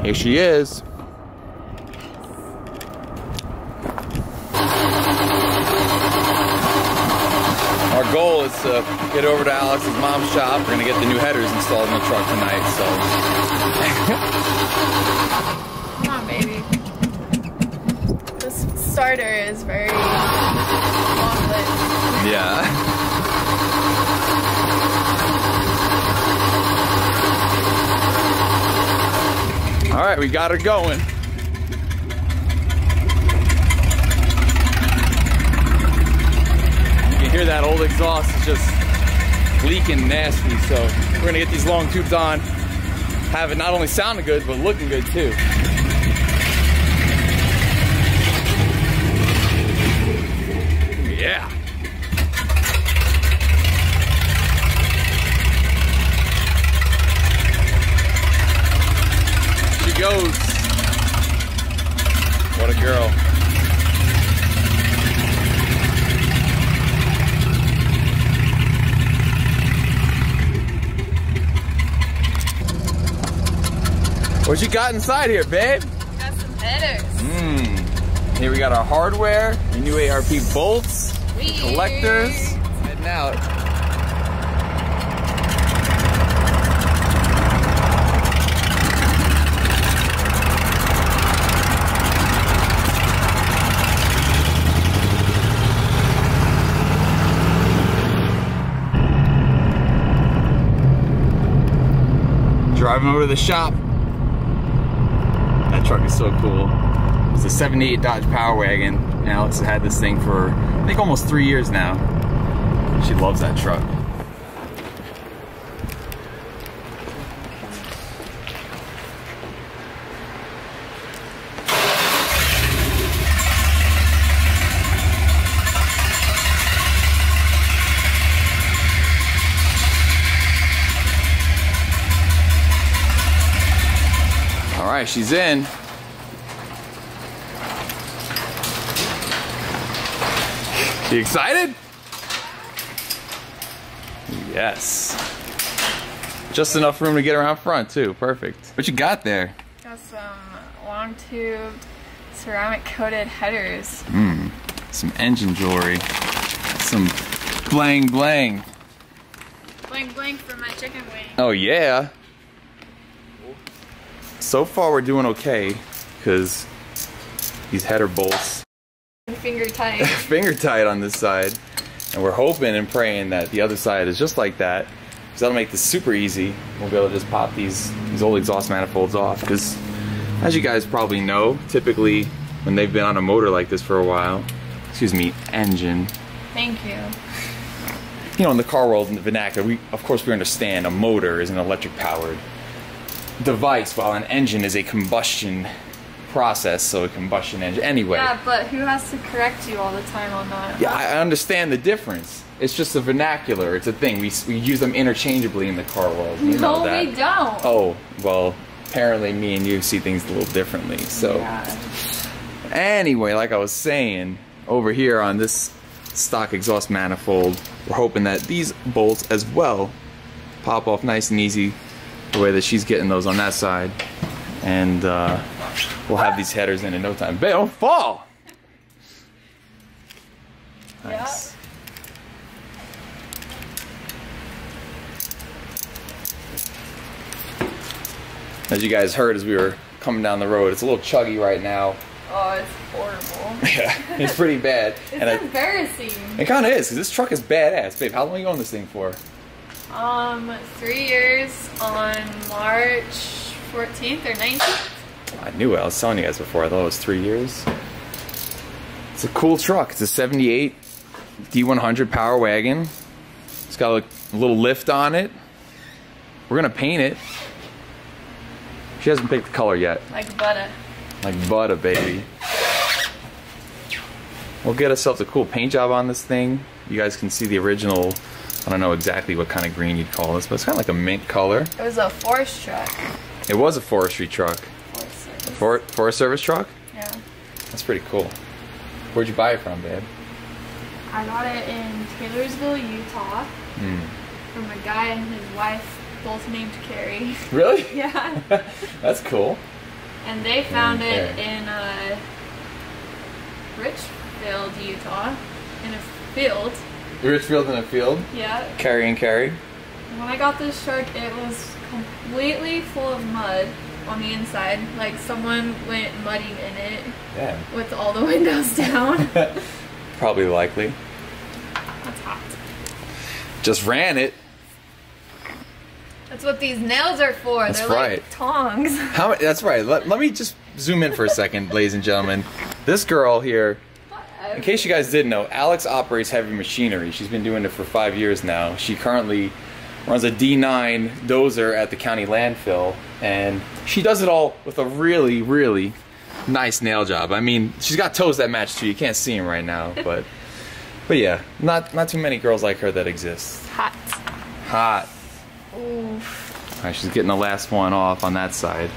Here she is. Our goal is to get over to Alex's mom's shop. We're gonna get the new headers installed in the truck tonight, so. Come on, baby. This starter is very long-lived. Yeah. All right, we got her going. Hear that old exhaust is just leaking nasty, so we're gonna get these long tubes on, have it not only sounding good but looking good too. Yeah. She goes. What a girl. What you got inside here, babe? Got some headers. Here we got our hardware, the new ARP bolts, collectors. Heading out. Driving over to the shop. That truck is so cool. It's a 78 Dodge Power Wagon. Alex has had this thing for, I think, almost 3 years now. She loves that truck. All right, she's in. You excited? Yes. Just enough room to get around front too. Perfect. What you got there? Got some long tube ceramic coated headers. Some engine jewelry. Some bling bling. Bling bling for my chicken wing. Oh yeah. So far we're doing okay because these header bolts Finger tight. finger tight on this side, and we're hoping and praying that the other side is just like that, because that'll make this super easy. We'll be able to just pop these old exhaust manifolds off, because as you guys probably know, typically when they've been on a motor like this for a while, excuse me, engine. Thank you. You know, in the car world, in the vernacular, of course we understand a motor is an electric powered device, while an engine is a combustion process, so a combustion engine. Anyway. Yeah, but who has to correct you all the time on that? Yeah, I understand the difference. It's just a vernacular. It's a thing. We use them interchangeably in the car world. You know that. We don't. Oh, well, apparently me and you see things a little differently. So, yeah. Anyway, like I was saying, over here on this stock exhaust manifold, we're hoping that these bolts as well pop off nice and easy, the way that she's getting those on that side. And we'll have these headers in no time. Babe, don't fall! Nice. Yep. As you guys heard as we were coming down the road, it's a little chuggy right now. Oh, it's horrible. Yeah, it's pretty bad. It's embarrassing. It kind of is, because this truck is badass. Babe, how long are you on this thing for? 3 years on March 14th or 19th? I knew it. I was telling you guys before. I thought it was 3 years. It's a cool truck. It's a 78 D100 Power Wagon. It's got a little lift on it. We're going to paint it. She hasn't picked the color yet. Like butter. Like butter, baby. We'll get ourselves a cool paint job on this thing. You guys can see the original. I don't know exactly what kind of green you'd call this, but it's kind of like a mint color. It was a forest truck. It was a forestry truck. Forest Service truck? Yeah. That's pretty cool. Where'd you buy it from, babe? I got it in Taylorsville, Utah. From a guy and his wife, both named Carrie. Really? Yeah. That's cool. And they found it in Richfield, Utah, in a field. Richfield in a field? Yeah. Carry and carry. When I got this shark, it was completely full of mud on the inside. Like someone went mudding in it. Yeah. With all the windows down. Probably likely. That's hot. Just ran it. That's what these nails are for. That's They're right. like tongs. That's right. Let me just zoom in for a second, ladies and gentlemen. This girl here, in case you guys didn't know, Alex operates heavy machinery. She's been doing it for 5 years now. She currently runs a D9 dozer at the county landfill, and she does it all with a really, really nice nail job. I mean, she's got toes that match too. You can't see them right now, but yeah, not too many girls like her that exist. Hot. Hot. Oof. All right, she's getting the last one off on that side.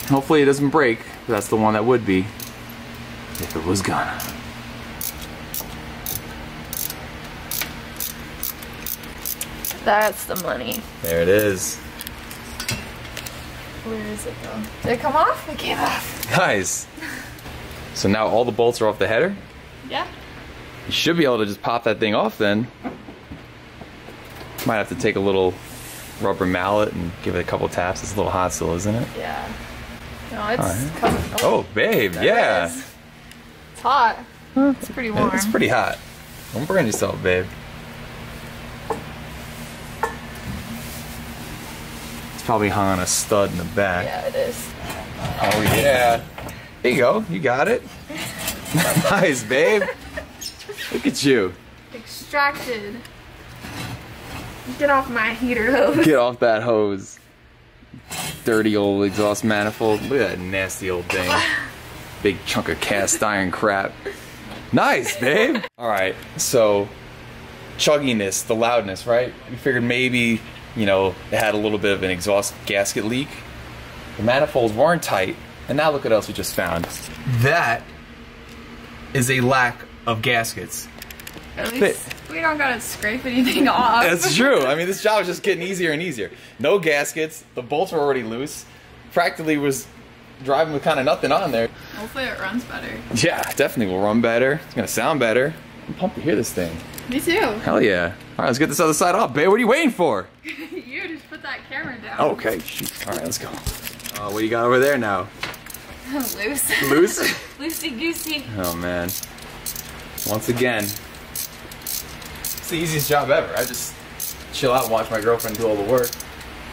Hopefully it doesn't break. That's the one that would be if it was gonna. That's the money. There it is. Where is it though? Did it come off? It came off. Nice. So now all the bolts are off the header? Yeah. You should be able to just pop that thing off then. Might have to take a little rubber mallet and give it a couple taps. It's a little hot still, isn't it? Yeah. No, it's Right. coming. Oh, babe, yeah. It is. It's hot. It's pretty warm. It's pretty hot. Don't burn yourself, babe. It's probably hung on a stud in the back. Yeah, it is. Oh, yeah. There you go. You got it. Nice, babe. Look at you. Extracted. Get off my heater hose. Get off that hose. Dirty old exhaust manifold. Look at that nasty old thing. Big chunk of cast iron crap. Nice, babe. All right, so chugginess, the loudness, right? We figured maybe, you know, it had a little bit of an exhaust gasket leak. The manifolds weren't tight, and now look what else we just found. That is a lack of gaskets. At least we don't gotta scrape anything off. That's true. I mean, this job is just getting easier and easier. No gaskets. The bolts were already loose. Practically was driving with kind of nothing on there. Hopefully it runs better. Yeah, definitely will run better. It's gonna sound better. I'm pumped to hear this thing. Me too. Hell yeah. All right, let's get this other side off, babe. What are you waiting for? You just put that camera down. Okay. Shoot. All right, let's go. What do you got over there now? Loose. Loose? Loosey goosey. Oh man. Once again, it's the easiest job ever. I just chill out and watch my girlfriend do all the work.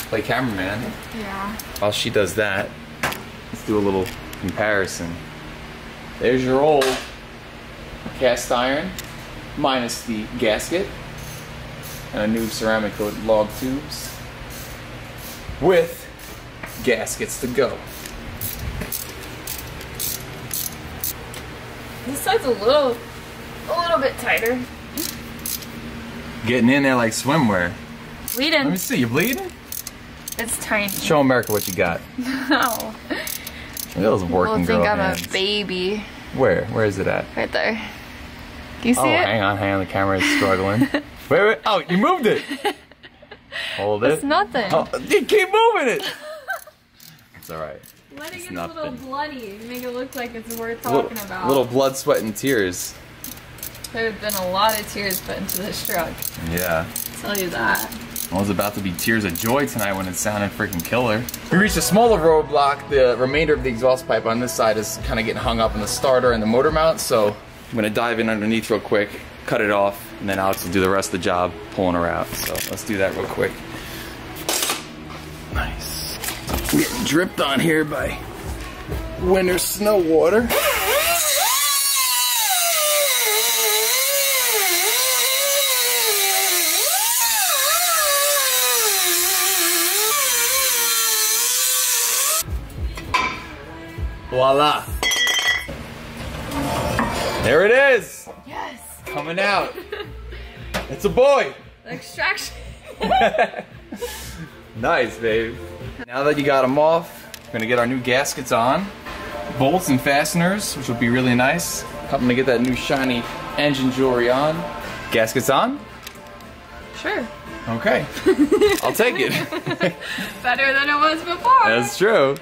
Play cameraman. Yeah. While she does that, let's do a little comparison. There's your old cast iron, minus the gasket, and a new ceramic coated log tubes, with gaskets to go. This side's a little bit tighter. Getting in there like swimwear. Bleeding. Let me see, you bleeding? It's tiny. Show America what you got. No. Those working People girl think I'm hands. a baby. Where? Where is it at? Right there. Can you see it? Hang on. The camera is struggling. wait. Oh, you moved it. Hold it. It's nothing. Oh, you keep moving it. It's all right. Let it It's get a little nothing. bloody. Make it look like it's worth talking about. Little blood, sweat, and tears. There have been a lot of tears put into this truck. Yeah. I'll tell you that. Well, it was about to be tears of joy tonight when it sounded freaking killer. We reached a smaller roadblock. The remainder of the exhaust pipe on this side is kind of getting hung up in the starter and the motor mount, so I'm gonna dive in underneath real quick, cut it off, and then Alex will do the rest of the job pulling her out. So let's do that real quick. Nice. I'm getting dripped on here by winter snow water. Voila. There it is. Yes. Coming out. It's a boy. Extraction. Nice, babe. Now that you got them off, we're gonna get our new gaskets on. Bolts and fasteners, which will be really nice. Helping to get that new shiny engine jewelry on. Gaskets on? Sure. Okay. I'll take it. Better than it was before. That's true.